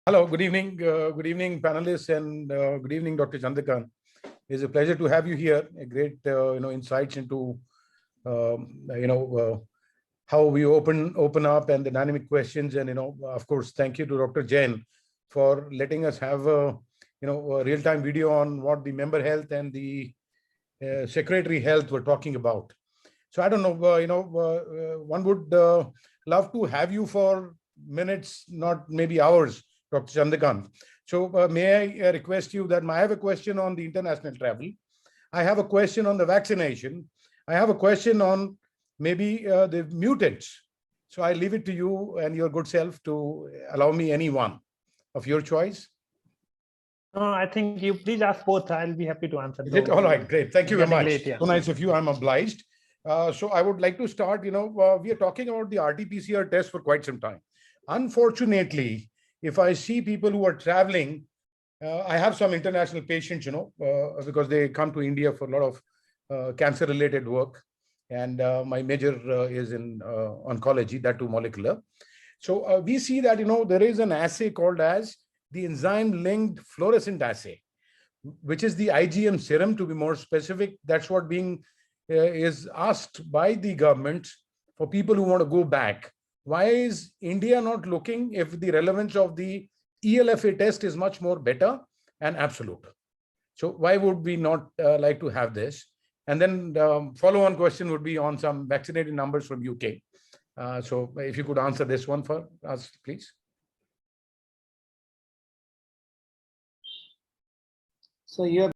Hello, good evening, panelists, and good evening, Dr. Chandrakant. It's a pleasure to have you here. A great, insights into, how we open up and the dynamic questions, and of course, thank you to Dr. Jain for letting us have a real-time video on what the member health and the secretary health were talking about. So I don't know, one would love to have you for minutes, not maybe hours, Dr. Chandrakant. So may I request you that I have a question on the international travel. I have a question on the vaccination. I have a question on maybe the mutants. So I leave it to you and your good self to allow me any one of your choice. I think you please ask both. I'll be happy to answer. Is it all right? Great. Thank you very much. Late, yeah. So nice of you. I'm obliged. So I would like to start, we are talking about the RT-PCR test for quite some time. Unfortunately, if I see people who are traveling, I have some international patients, because they come to India for a lot of cancer-related work. And my major is in oncology, that too molecular. So we see that, there is an assay called as the enzyme-linked fluorescent assay, which is the IgM serum, to be more specific. That's what is asked by the government for people who want to go back. Why is India not looking if the relevance of the ELFA test is much more better and absolute? So why would we not like to have this? And then follow-on question would be on some vaccinated numbers from UK. So if you could answer this one for us, please. So you have